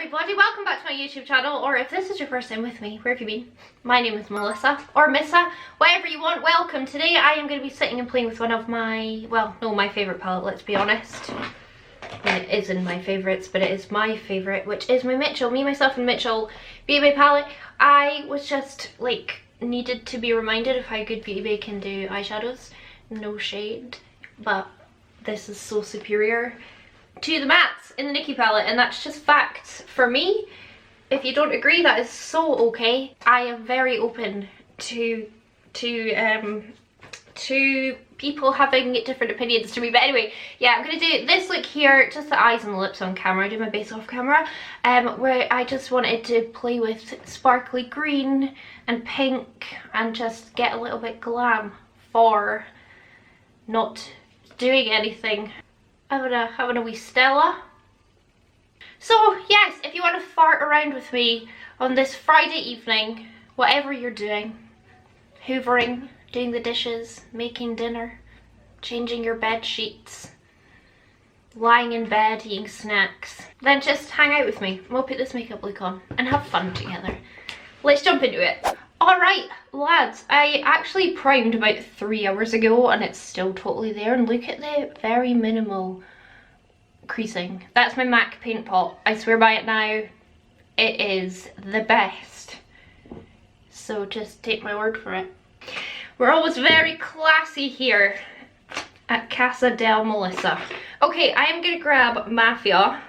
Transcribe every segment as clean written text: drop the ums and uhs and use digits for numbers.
everybody, welcome back to my YouTube channel, or if this is your first time with me, where have you been? My name is Melissa, or Missa, whatever you want, welcome. Today I am going to be sitting and playing with one of my, well, no, my favourite palette, let's be honest. I mean, it isn't my favourites, but it is my favourite, which is my Mitchell, Me, Myself and Mitchell Beauty Bay palette. I was just, like, needed to be reminded of how good Beauty Bay can do eyeshadows. No shade, but this is so superior to the mattes in the DECAY palette, and that's just facts for me. If you don't agree, that is so okay. I am very open to people having different opinions to me, but anyway, yeah, I'm gonna do this look here, just the eyes and the lips on camera. I do my base off camera, where I just wanted to play with sparkly green and pink and just get a little bit glam for not doing anything. Having a wee Stella. So yes, if you want to fart around with me on this Friday evening, whatever you're doing, hoovering, doing the dishes, making dinner, changing your bed sheets, lying in bed eating snacks, then just hang out with me. We'll put this makeup look on and have fun together. Let's jump into it. Alright lads, I actually primed about 3 hours ago and it's still totally there, and look at the very minimal creasing. That's my MAC paint pot. I swear by it now. It is the best. So just take my word for it. We're always very classy here at Casa del Melissa. Okay, I am going to grab Mafia,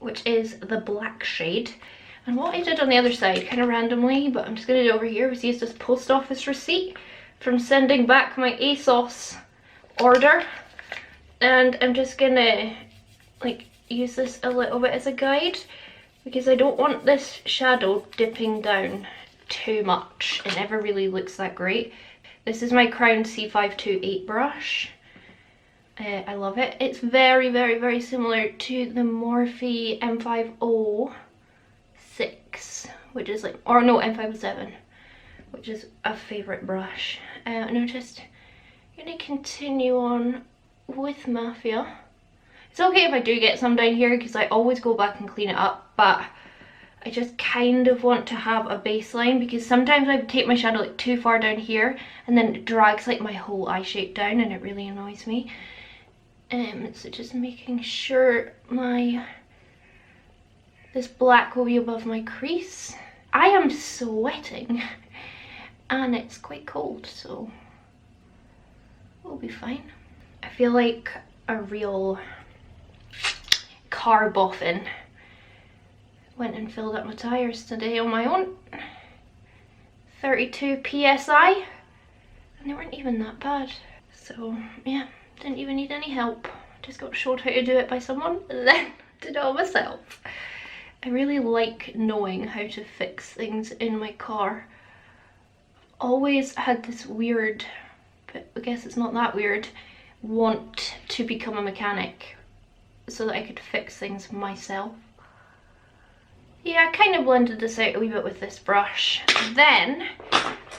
which is the black shade. And what I did on the other side, kind of randomly, but I'm just going to do it over here, was use this post office receipt from sending back my ASOS order. And I'm just going to like use this a little bit as a guide, because I don't want this shadow dipping down too much. It never really looks that great. This is my Crown C528 brush. I love it. It's very, very, very similar to the Morphe M506, which is like, or no, M507, which is a favourite brush. And I'm just gonna continue on with Mafia. It's okay if I do get some down here, because I always go back and clean it up, but I just kind of want to have a baseline, because sometimes I take my shadow like too far down here and then it drags like my whole eye shape down and it really annoys me. So just making sure this black will be above my crease. I am sweating and it's quite cold, so we'll be fine. I feel like a real car boffin. Went and filled up my tyres today on my own. 32 PSI, and they weren't even that bad. So yeah, didn't even need any help. Just got showed how to do it by someone and then did it all myself. I really like knowing how to fix things in my car. Always had this weird, but I guess it's not that weird, want to become a mechanic so that I could fix things myself. Yeah, I kind of blended this out a wee bit with this brush. Then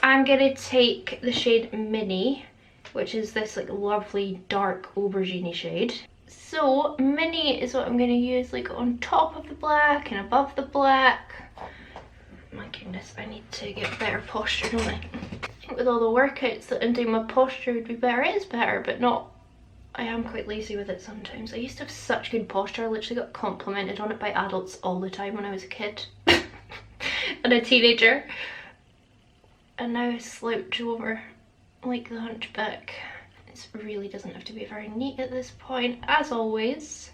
I'm gonna take the shade Mini, which is this like lovely dark aubergine shade. So Mini is what I'm gonna use like on top of the black and above the black. My goodness, I need to get better posture, don't I? I think with all the workouts that I'm doing, my posture would be better. It is better, but not. I am quite lazy with it sometimes. I used to have such good posture. I literally got complimented on it by adults all the time when I was a kid and a teenager. And now I slouch over like the hunchback. It really doesn't have to be very neat at this point, as always.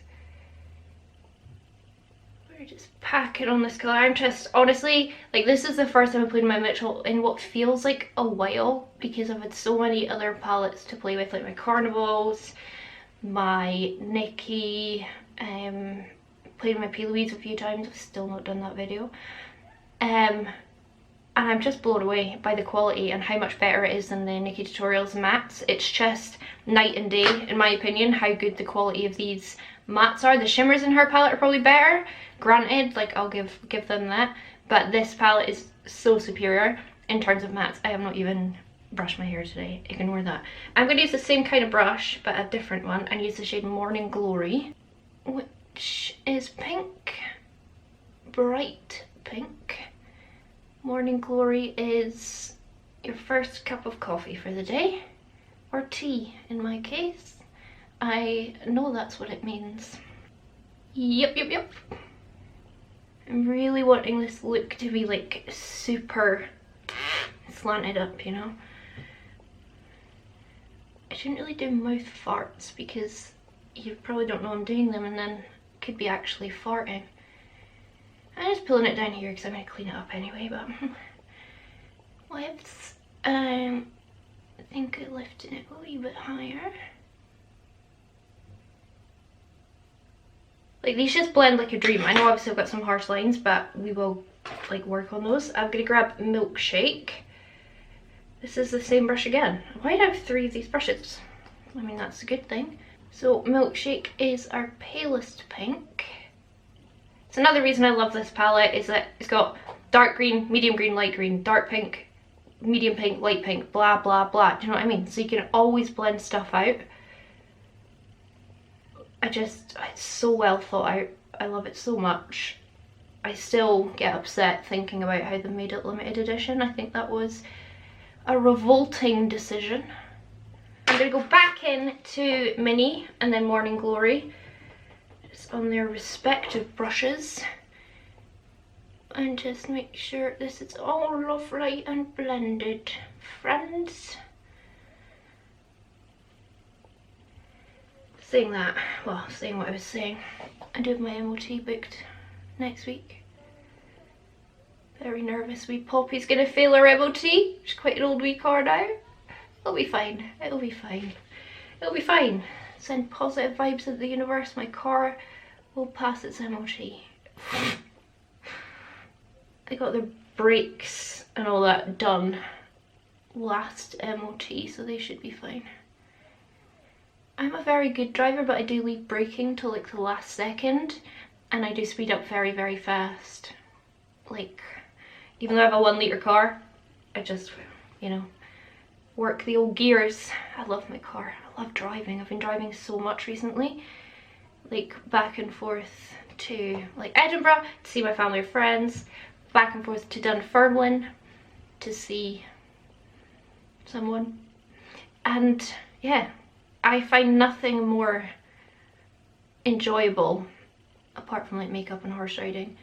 We're just packing on this colour. I'm just, honestly, like this is the first time I played my Mitchell in what feels like a while, because I've had so many other palettes to play with, like my Carnivals, my Nikki, played my P. Louise a few times. I've still not done that video. And I'm just blown away by the quality and how much better it is than the Nikki Tutorials mattes. It's just night and day, in my opinion, how good the quality of these mattes are. The shimmers in her palette are probably better, granted, like I'll give them that, but this palette is so superior in terms of mattes. I have not even brushed my hair today, ignore that. I'm going to use the same kind of brush but a different one and use the shade Morning Glory, which is pink, bright pink. Morning Glory is your first cup of coffee for the day, or tea in my case. I know that's what it means. Yep. I'm really wanting this look to be like super slanted up, you know. I shouldn't really do mouth farts because you probably don't know I'm doing them, and then could be actually farting. I'm just pulling it down here because I'm going to clean it up anyway, but lips, I think I lifted it a wee bit higher. Like, these just blend like a dream. I know obviously I've got some harsh lines, but we will like work on those. I'm going to grab Milkshake. This is the same brush again. Why do I have 3 of these brushes? I mean, that's a good thing. So Milkshake is our palest pink. So another reason I love this palette is that it's got dark green, medium green, light green, dark pink, medium pink, light pink, blah blah blah. Do you know what I mean? So you can always blend stuff out. It's so well thought out. I love it so much. I still get upset thinking about how they made it limited edition. I think that was a revolting decision. I'm going to go back into Mini and then Morning Glory, just on their respective brushes, and just make sure this is all lovely and blended, friends. Saying what I was saying, I do have my MOT booked next week. Very nervous. Wee Poppy's gonna fail her MOT. She's quite an old wee car now. It'll be fine. It'll be fine. It'll be fine. Send positive vibes into the universe. My car will pass its MOT. I got the brakes and all that done last MOT, so they should be fine. I'm a very good driver, but I do leave braking till like the last second, and I do speed up very, very fast. Like, even though I have a 1 litre car, I just, you know, work the old gears. I love my car. I love driving. I've been driving so much recently, like back and forth to like Edinburgh to see my family or friends, back and forth to Dunfermline to see someone, and yeah, I find nothing more enjoyable, apart from like makeup and horse riding,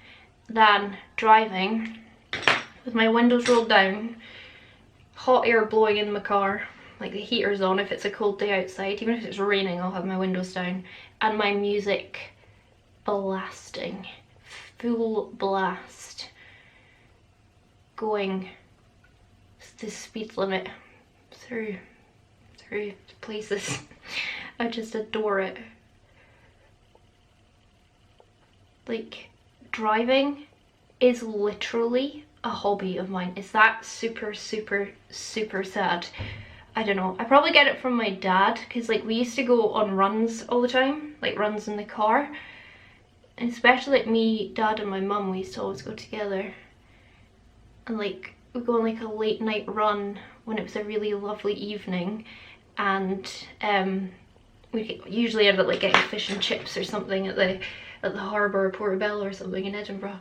than driving with my windows rolled down, hot air blowing in my car, like the heater's on if it's a cold day outside. Even if it's raining, I'll have my windows down, and my music blasting, full blast, going the speed limit through places. I just adore it. Like, driving is literally a hobby of mine. Is that super sad? I don't know. I probably get it from my dad, because like we used to go on runs all the time, like runs in the car, and especially like me, dad and my mum, we used to always go together, and like we'd go on like a late night run when it was a really lovely evening, and we usually end up like getting fish and chips or something at the harbour or Portobello or something in Edinburgh.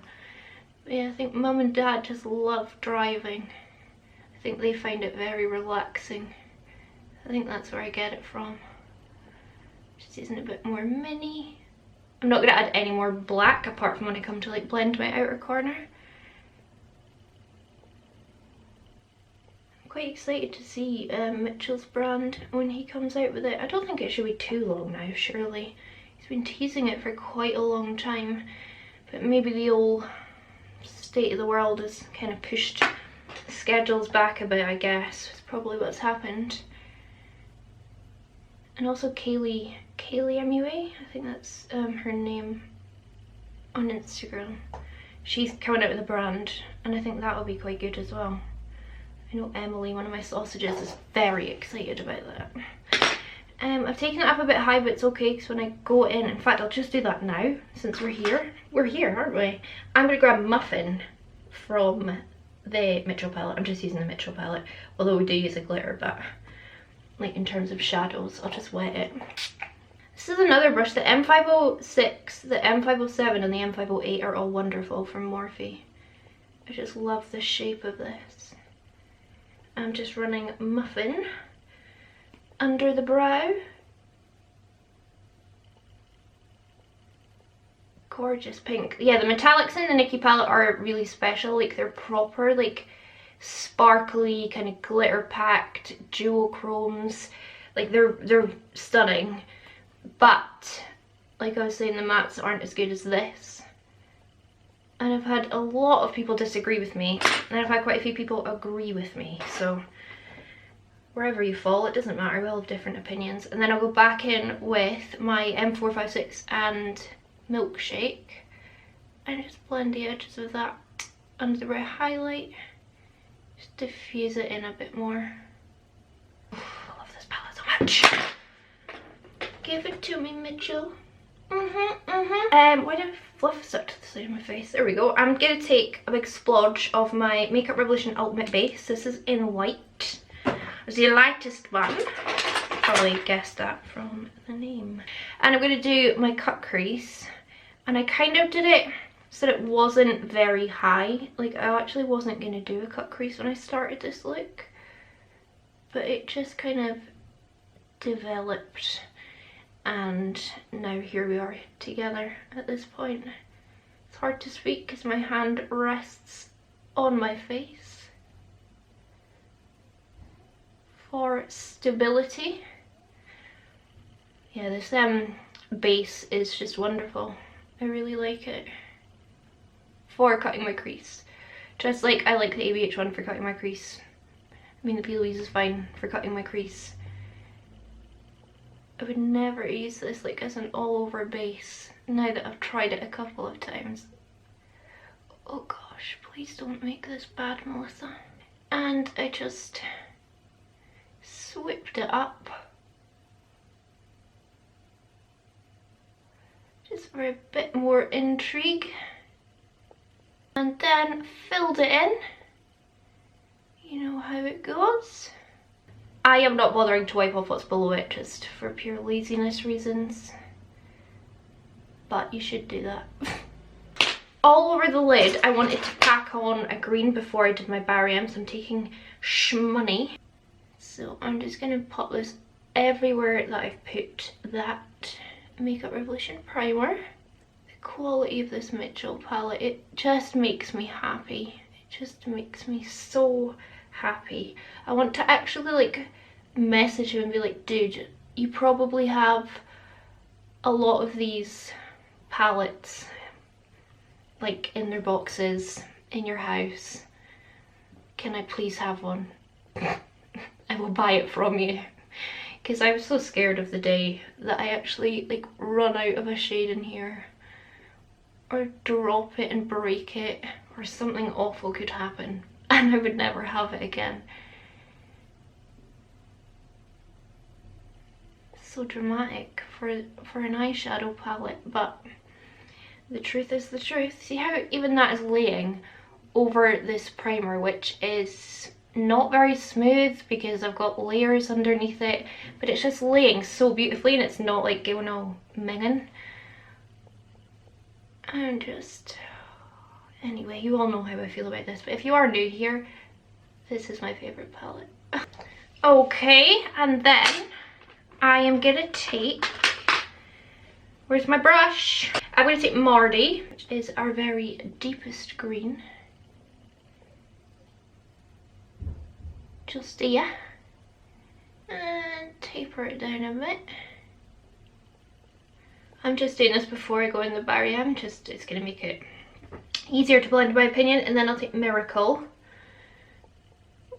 But yeah, I think mum and dad just love driving. I think they find it very relaxing. I think that's where I get it from. Just using a bit more Mini. I'm not going to add any more black apart from when I come to like blend my outer corner. I'm quite excited to see Mitchell's brand when he comes out with it. I don't think it should be too long now, surely. He's been teasing it for quite a long time, but maybe the old state of the world has kind of pushed the schedules back a bit, I guess. It's probably what's happened. And also Kaylee MUA, I think that's her name on Instagram. She's coming out with a brand, and I think that'll be quite good as well. I know Emily, one of my sausages, is very excited about that. I've taken it up a bit high, but it's okay, because when I go in fact I'll just do that now since we're here, aren't we? I'm going to grab Muffin from the Mitchell palette. I'm just using the Mitchell palette, although we do use a glitter, but like in terms of shadows I'll just wet it. This is another brush. The M506, the M507 and the M508 are all wonderful from Morphe. I just love the shape of this. I'm just running Muffin under the brow. Gorgeous pink. Yeah, the metallics in the Nikki palette are really special. Like, they're proper, like, sparkly, kind of glitter packed duochromes. Like, they're stunning. But like I was saying, the mattes aren't as good as this. And I've had a lot of people disagree with me, and I've had quite a few people agree with me. So wherever you fall, it doesn't matter. We all have different opinions. And then I'll go back in with my M456 and Milkshake and just blend the edges of that under the brow highlight. Just diffuse it in a bit more. Oof, I love this palette so much. Give it to me, Mitchell. Why did I fluff stuck to the side of my face? There we go. I'm gonna take a big splodge of my Makeup Revolution Ultimate Base. This is in white. It's the lightest one. Probably guessed that from the name. And I'm gonna do my cut crease. And I kind of did it so that it wasn't very high. Like, I actually wasn't gonna do a cut crease when I started this look. But it just kind of developed. And now here we are together at this point. It's hard to speak because my hand rests on my face for stability. Yeah, this base is just wonderful. I really like it for cutting my crease. Just like I like the ABH one for cutting my crease. I mean, the P. Louise is fine for cutting my crease. I would never use this like as an all over base now that I've tried it a couple of times. Oh gosh, please don't make this bad, Melissa. And I just swept it up. Just for a bit more intrigue. And then filled it in. You know how it goes. I am not bothering to wipe off what's below it just for pure laziness reasons. But you should do that. All over the lid, I wanted to pack on a green before I did my Barry M, so I'm taking Shmoney. So I'm just going to pop this everywhere that I've put that Makeup Revolution primer. The quality of this Mitchell palette, it just makes me happy. It just makes me so happy. I want to actually like message him and be like, dude, you probably have a lot of these palettes like in their boxes in your house. Can I please have one? I will buy it from you. Because I'm so scared of the day that I actually like run out of a shade in here, or drop it and break it, or something awful could happen and I would never have it again. So dramatic for an eyeshadow palette, but the truth is the truth. See how even that is laying over this primer, which is not very smooth because I've got layers underneath it, but it's just laying so beautifully and it's not like going all minging. And just, anyway, you all know how I feel about this, but if you are new here, this is my favourite palette. Okay, and then I am gonna take, where's my brush? I'm gonna take Mardy, which is our very deepest green. Just here. And taper it down a bit. I'm just doing this before I go in the Barry M, just it's gonna make it easier to blend in my opinion. And then I'll take Miracle,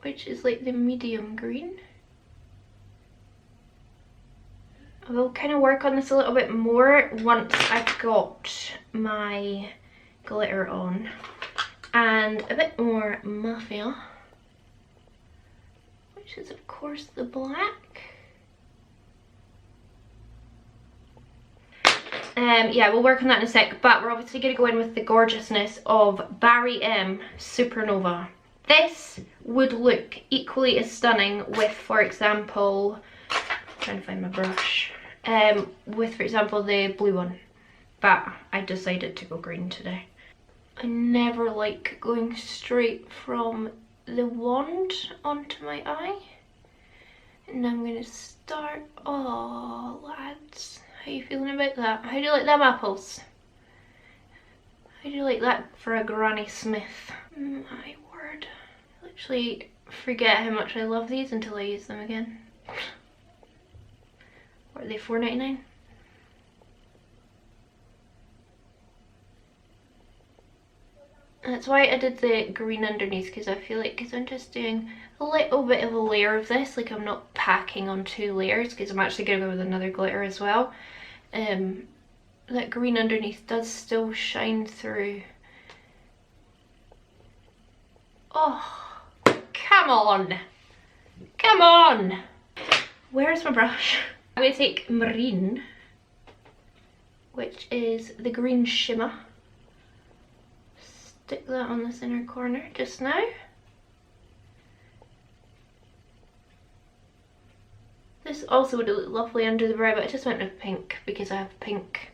which is like the medium green. I will kind of work on this a little bit more once I've got my glitter on. And a bit more Mafia, which is of course the black. Yeah, we'll work on that in a sec, but we're obviously going to go in with the gorgeousness of Barry M Supernova. This would look equally as stunning with, for example, I'm trying to find my brush, with, for example, the blue one. But I decided to go green today. I never like going straight from the wand onto my eye. And I'm going to start. Oh, lads. How you feeling about that? How do you like them apples? How do you like that for a Granny Smith? My word. I literally forget how much I love these until I use them again. What are they, $4.99? That's why I did the green underneath, because I feel like, because I'm just doing a little bit of a layer of this, like I'm not packing on 2 layers, because I'm actually going to go with another glitter as well. That green underneath does still shine through. Oh, come on! Come on! Where's my brush? I'm going to take Marine, which is the green shimmer. Stick that on this inner corner just now. This also would look lovely under the brow, but I just went with pink because I have pink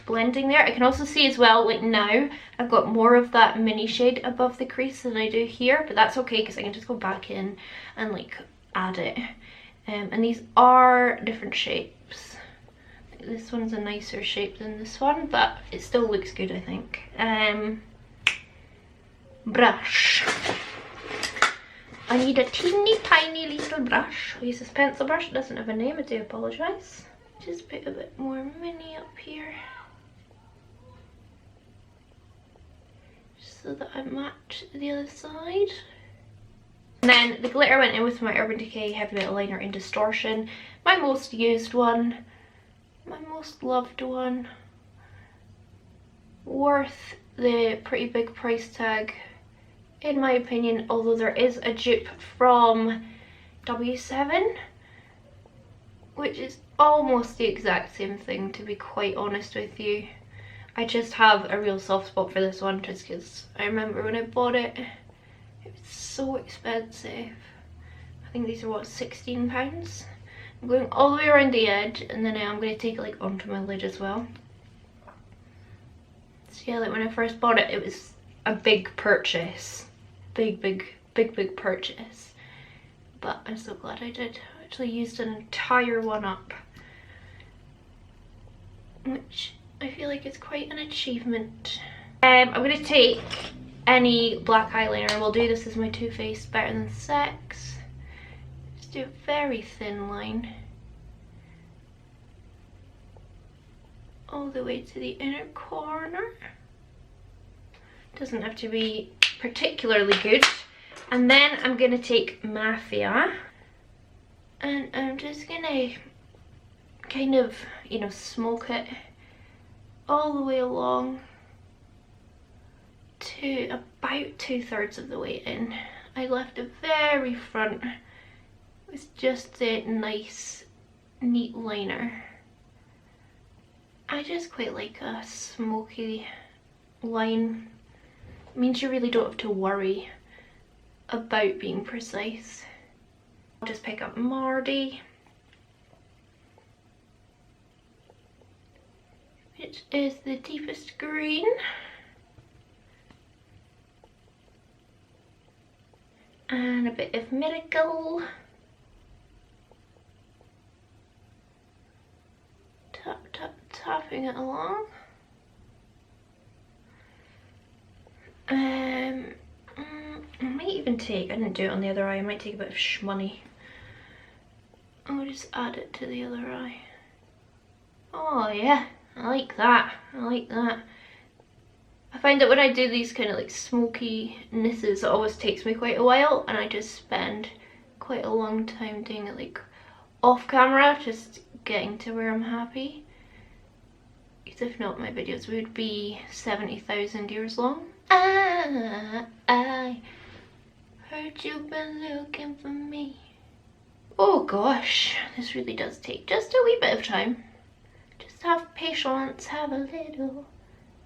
blending there. I can also see as well, like now, I've got more of that mini shade above the crease than I do here, but that's okay because I can just go back in and like add it. And these are different shapes. This one's a nicer shape than this one, but it still looks good, I think. Brush. I need a teeny tiny little brush. I'll use this pencil brush. It doesn't have a name, I do apologise. Just put a bit more mini up here, just so that I match the other side. And then the glitter went in with my Urban Decay Heavy Metal Liner in Distortion. My most used one, my most loved one. Worth the pretty big price tag, in my opinion, although there is a dupe from W7, which is almost the exact same thing, to be quite honest with you. I just have a real soft spot for this one just because I remember when I bought it, it was so expensive. I think these are what, £16? I'm going all the way around the edge, and then I'm going to take it like onto my lid as well. So yeah, like when I first bought it, it was a big purchase. Big purchase. But I'm so glad I did. I actually used an entire one up, which I feel like is quite an achievement. I'm going to take any black eyeliner, and we'll do this as my Too Faced Better Than Sex. Just do a very thin line all the way to the inner corner. Doesn't have to be particularly good. And then I'm going to take Mafia, and I'm just going to kind of, you know, smoke it all the way along to about 2/3 of the way in. I left the very front with just a nice neat liner. I just quite like a smoky line. It means you really don't have to worry about being precise. I'll just pick up Mardy, which is the deepest green. And a bit of Miracle. Tap, tap, tapping it along. I might even take, I didn't do it on the other eye, I might take a bit of Shmoney. I'll just add it to the other eye. Oh yeah, I like that, I like that. I find that when I do these kind of like smoky-nesses, it always takes me quite a while, and I just spend quite a long time doing it like off camera, just getting to where I'm happy. Because if not, my videos would be 70,000 years long. I heard you've been looking for me. Oh gosh, this really does take just a wee bit of time. Just have patience, have a little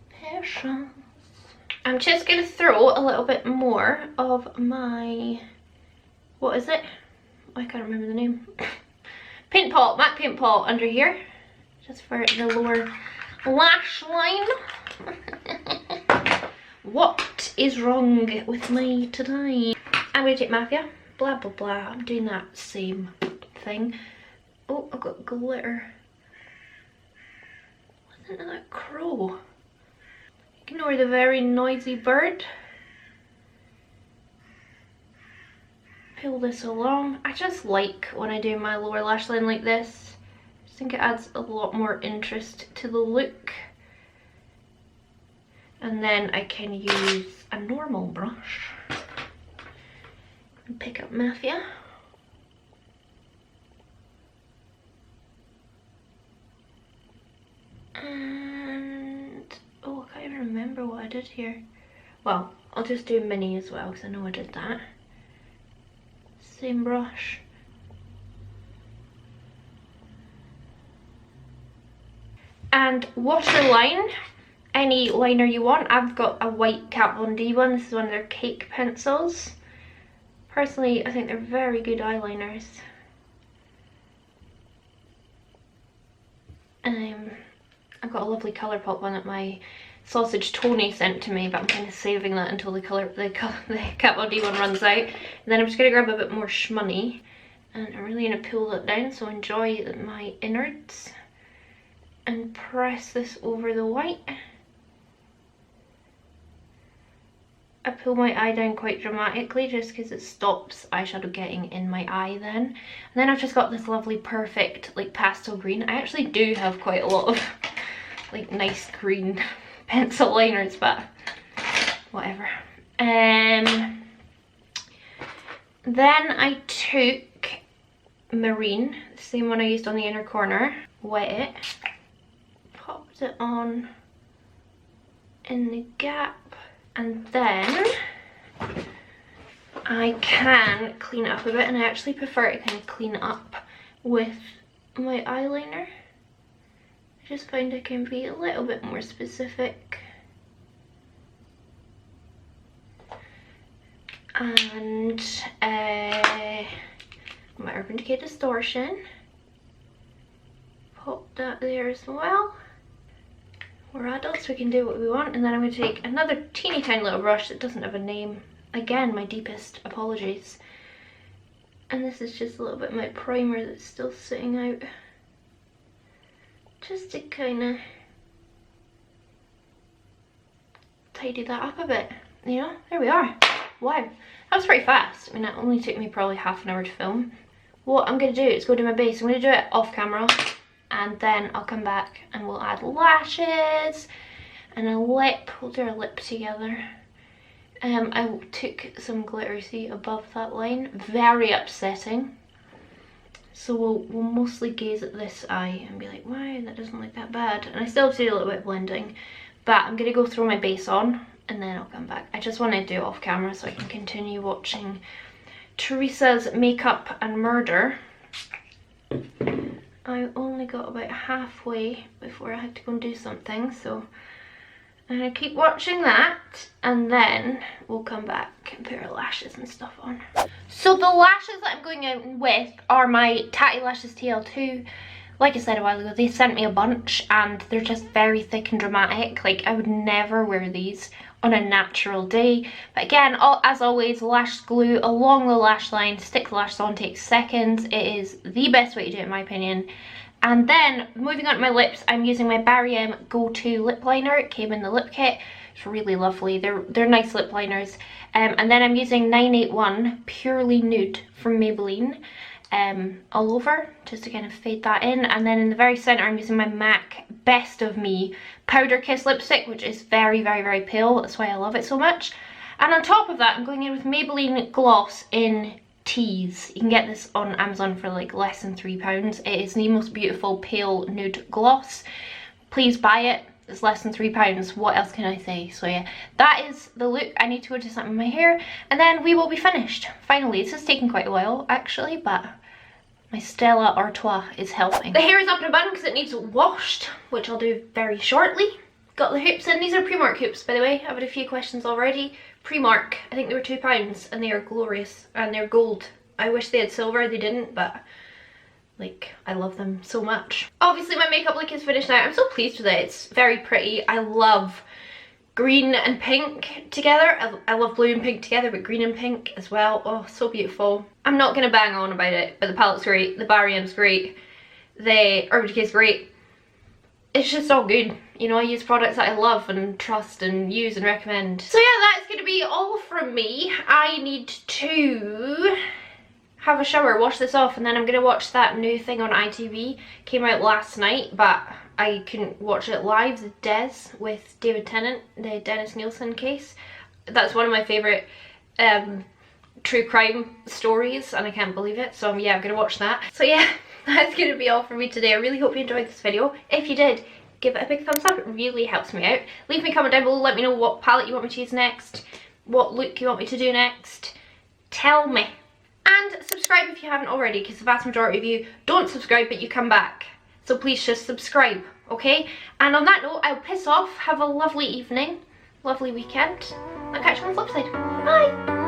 patience. I'm just going to throw a little bit more of my, what is it? I can't remember the name. paint pot, MAC paint pot under here, just for the lower lash line. What is wrong with me today? I'm going to take Mafia, blah blah blah, I'm doing that same thing. Oh, I've got glitter. Wasn't that a crow? Ignore the very noisy bird. Pull this along. I just like when I do my lower lash line like this. I just think it adds a lot more interest to the look. And then I can use a normal brush and pick up Mafia. And oh, I can't even remember what I did here. Well, I'll just do mini as well because I know I did that. Same brush. And waterline, any liner you want. I've got a white Kat Von D one. This is one of their cake pencils. Personally, I think they're very good eyeliners. I've got a lovely Colourpop one that my sausage Tony sent to me, but I'm kind of saving that until the Kat Von D one runs out. And then I'm just going to grab a bit more shmoney, and I'm really going to pull that down, so enjoy my innards. And press this over the white. I pull my eye down quite dramatically just because it stops eyeshadow getting in my eye then. And then I've just got this lovely perfect like pastel green. I actually do have quite a lot of like nice green pencil liners, but whatever. Then I took Marine, the same one I used on the inner corner, wet it, popped it on in the gap, and then I can clean it up a bit, and I actually prefer to kind of clean it up with my eyeliner. I just find I can be a little bit more specific. And my Urban Decay Distortion. Pop that there as well. We're adults, we can do what we want. And then I'm going to take another teeny tiny little brush that doesn't have a name. Again, my deepest apologies. And this is just a little bit of my primer that's still sitting out. Just to kind of tidy that up a bit. You know, there we are. Wow, that was pretty fast. I mean, it only took me probably half an hour to film. What I'm going to do is go do my base. I'm going to do it off camera. And then I'll come back and we'll add lashes and a lip. We'll do our lip together. I took some glitter, see, above that line. Very upsetting. So we'll mostly gaze at this eye and be like, wow, that doesn't look that bad. And I still have to do a little bit of blending. But I'm going to go throw my base on and then I'll come back. I just want to do it off camera so I can continue watching Teresa's Makeup and Murder. I only got about halfway before I had to go and do something, so I'm going to keep watching that and then we'll come back and put our lashes and stuff on. So the lashes that I'm going in with are my Tatti Lashes TL2. Like I said a while ago, they sent me a bunch and they're just very thick and dramatic. Like, I would never wear these on a natural day. But again, as always, lash glue along the lash line, stick the lashes on, takes seconds. It is the best way to do it in my opinion. And then moving on to my lips, I'm using my Barry M Go-To lip liner. It came in the lip kit. It's really lovely. They're nice lip liners. And then I'm using 981 Purely Nude from Maybelline all over, just to kind of fade that in. And then in the very center, I'm using my MAC Best of Me Powder Kiss lipstick, which is very, very, very pale. That's why I love it so much. And on top of that, I'm going in with Maybelline Gloss in Tease. You can get this on Amazon for like less than £3. It is the most beautiful pale nude gloss. Please buy it. It's less than £3. What else can I say? So yeah, that is the look. I need to go do something with my hair and then we will be finished. Finally, this has taken quite a while actually, but my Stella Artois is helping. The hair is up in a bun because it needs washed, which I'll do very shortly. Got the hoops in. These are Primark hoops, by the way. I've had a few questions already. Primark, I think they were £2 and they are glorious and they're gold. I wish they had silver, they didn't, but Like, I love them so much. Obviously my makeup look is finished now. I'm so pleased with it. It's very pretty. I love green and pink together. I love blue and pink together, but green and pink as well. Oh, so beautiful. I'm not gonna bang on about it, but the palette's great, the Barry-M's great, the Urban Decay's great. It's just all good. You know, I use products that I love and trust and use and recommend. So yeah, that's gonna be all from me. I need to have a shower, wash this off, and then I'm gonna watch that new thing on ITV. Came out last night, but I couldn't watch it live, the Des with David Tennant, the Dennis Nielsen case. That's one of my favourite true crime stories, and I can't believe it. So yeah, I'm gonna watch that. So yeah, that's gonna be all for me today. I really hope you enjoyed this video. If you did, give it a big thumbs up. It really helps me out. Leave me a comment down below. Let me know what palette you want me to use next, what look you want me to do next. Tell me. And subscribe if you haven't already, because the vast majority of you don't subscribe but you come back. So please just subscribe, okay? And on that note, I'll piss off. Have a lovely evening, lovely weekend. I'll catch you on the flip side. Bye!